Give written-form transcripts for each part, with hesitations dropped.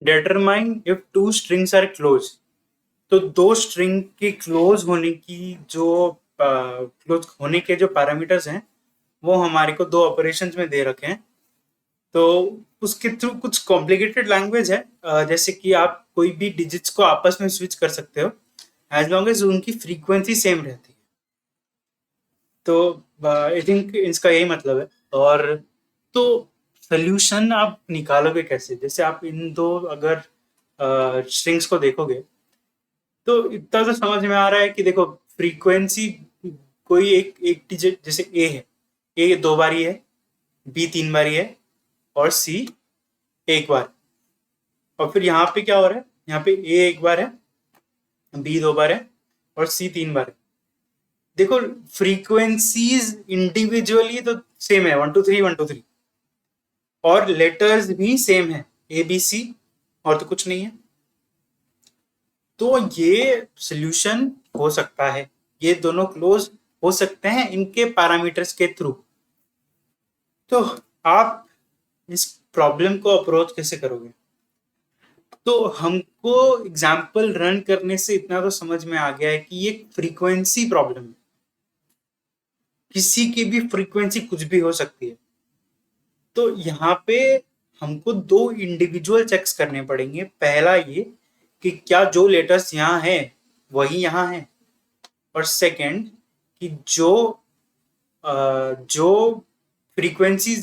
Determine if two strings are close. तो दो string के क्लोज होने की जो क्लोज होने के जो पैरामीटर्स हैं वो हमारे को दो ऑपरेशंस में दे रखे हैं। तो उसके थ्रू कुछ कॉम्प्लिकेटेड लैंग्वेज है, जैसे कि आप कोई भी डिजिट्स को आपस में स्विच कर सकते हो एज लॉन्ग एज उनकी फ्रीक्वेंसी सेम रहती है। तो आई थिंक इसका यही मतलब है। और तो सोल्यूशन आप निकालोगे कैसे? जैसे आप इन दो अगर स्ट्रिंग्स को देखोगे तो इतना तो समझ में आ रहा है कि देखो, फ्रीक्वेंसी कोई एक एक डिजिट, जैसे ए है, ए दो बारी है, बी तीन बारी है और सी एक बार। और फिर यहाँ पे क्या हो रहा है, यहाँ पे ए एक बार है, बी दो बार है और सी तीन बार है। देखो, फ्रीक्वेंसीज इंडिविजुअली तो सेम है, 1 2 3 1 2 3, और लेटर्स भी सेम है, ए बी सी, और तो कुछ नहीं है। तो ये सोल्यूशन हो सकता है, ये दोनों क्लोज हो सकते हैं इनके पैरामीटर्स के थ्रू। तो आप इस प्रॉब्लम को अप्रोच कैसे करोगे? तो हमको एग्जाम्पल रन करने से इतना तो समझ में आ गया है कि ये फ्रीक्वेंसी प्रॉब्लम है, किसी की भी फ्रीक्वेंसी कुछ भी हो सकती है। तो यहाँ पे हमको दो इंडिविजुअल चेक्स करने पड़ेंगे। पहला ये कि क्या जो लेटर्स यहाँ है वही यहाँ है, और सेकंड कि जो फ्रीक्वेंसी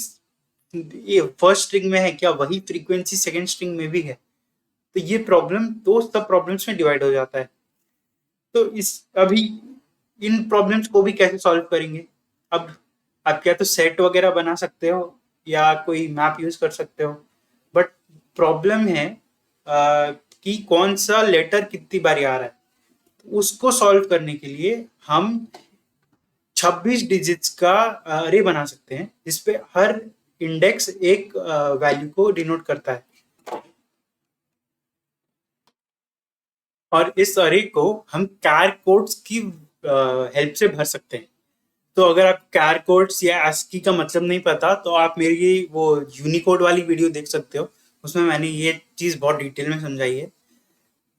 ये फर्स्ट स्ट्रिंग में है क्या वही फ्रीक्वेंसी सेकंड स्ट्रिंग में भी है। तो ये प्रॉब्लम दो सब प्रॉब्लम्स में डिवाइड हो जाता है। तो इस अभी इन प्रॉब्लम्स को भी कैसे सॉल्व करेंगे? अब आप क्या तो सेट वगैरह बना सकते हो या कोई मैप यूज कर सकते हो, बट प्रॉब्लम है कि कौन सा लेटर कितनी बारी आ रहा है। उसको सॉल्व करने के लिए हम 26 डिजिट्स का अरे बना सकते हैं जिसपे हर इंडेक्स एक वैल्यू को डिनोट करता है, और इस अरे को हम कैर कोड्स की हेल्प से भर सकते हैं। तो अगर आप कैर कोड्स या ASCII का मतलब नहीं पता तो आप मेरी वो यूनिकोड वाली वीडियो देख सकते हो, उसमें मैंने ये चीज़ बहुत डिटेल में समझाई है।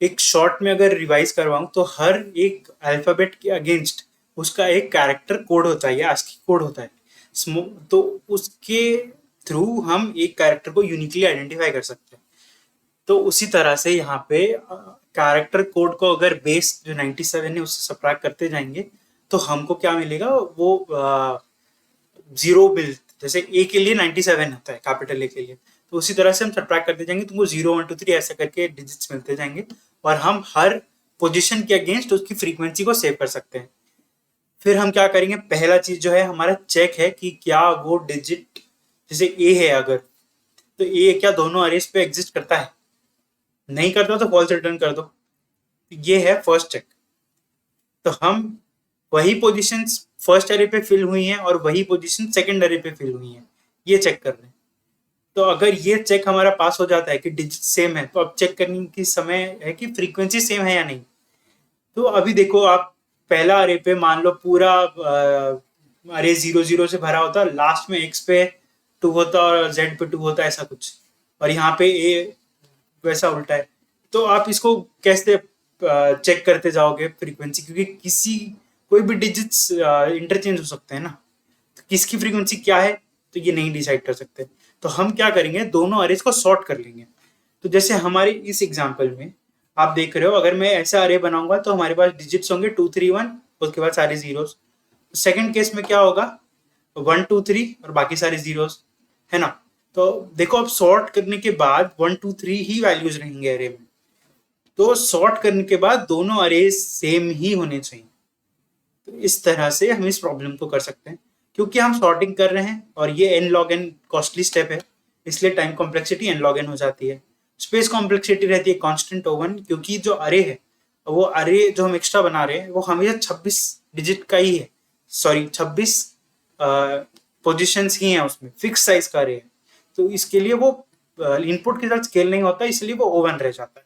एक शॉर्ट में अगर रिवाइज करवाऊं तो हर एक अल्फ़ाबेट के अगेंस्ट उसका एक कैरेक्टर कोड होता है या ASCII कोड होता है। तो उसके थ्रू हम एक कैरेक्टर को यूनिकली आइडेंटिफाई कर सकते हैं। तो उसी तरह से यहाँ पे कैरेक्टर कोड को अगर बेस जो 97 है उससे सब्ट्रैक्ट करते जाएंगे तो हमको क्या मिलेगा, वो जीरो बिल, जैसे ए के लिए 97 होता है कैपिटल ए के लिए, तो उसी तरह से हम सब्ट्रैक्ट करते जाएंगे, तुमको 0 1 2 3 ऐसे करके डिजिट्स मिलते जाएंगे, और हम हर पोजीशन के अगेंस्ट उसकी फ्रीक्वेंसी को सेव कर सकते हैं। फिर हम क्या करेंगे, पहला चीज जो है हमारा चेक है कि क्या वो डिजिट, जैसे ए है अगर, तो ए क्या दोनों अरेज पे एग्जिस्ट करता है? नहीं करता तो फॉल्स रिटर्न कर दो। ये है फर्स्ट चेक। तो हम वही पोजीशन फर्स्ट एरे पे फिल हुई हैं और वही पोजीशन सेकंड एरे पे फिल हुई हैं, ये चेक कर रहे हैं। तो अगर ये चेक हमारा पास हो जाता है कि डिजिट सेम है, तो अब चेक करने की समय है कि फ्रीक्वेंसी सेम है या नहीं। तो अभी देखो, आप पहला अरे पे मान लो पूरा अरे 0 0 से भरा होता, लास्ट में एक्स पे 2 होता और जेड पे 2 होता, ऐसा कुछ, और यहाँ पे ए वैसा उल्टा है। तो आप इसको कैसे चेक करते जाओगे फ्रीक्वेंसी, क्योंकि किसी कोई भी डिजिट्स इंटरचेंज हो सकते हैं ना, तो किसकी फ्रीक्वेंसी क्या है तो ये नहीं डिसाइड कर सकते। तो हम क्या करेंगे, दोनों अरेज को सॉर्ट कर लेंगे। तो जैसे हमारे इस एग्जाम्पल में आप देख रहे हो, अगर मैं ऐसा अरे बनाऊंगा तो हमारे पास डिजिट्स होंगे 2 3 1, उसके बाद सारे जीरोस। सेकंड केस में क्या होगा, 1 2 3 और बाकी सारे जीरोस, है ना। तो देखो, अब सॉर्ट करने के बाद 1 2 3 ही वैल्यूज रहेंगे अरे में। तो सॉर्ट करने के बाद दोनों अरेज सेम ही होने चाहिए। तो इस तरह से हम इस प्रॉब्लम को कर सकते हैं। क्योंकि हम सॉर्टिंग कर रहे हैं और ये n log n costly step है, इसलिए time complexity n log n हो जाती है। स्पेस कॉम्प्लेक्सिटी रहती है कांस्टेंट ओवन, क्योंकि जो अरे है, वो अरे जो हम एक्स्ट्रा बना रहे हैं वो हमेशा 26 डिजिट का ही है, सॉरी 26 पोजिशंस ही हैं, उसमें फिक्स साइज का अरे है। तो इसके लिए वो इनपुट के साथ स्केल नहीं होता, इसलिए वो ओवन रह जाता है।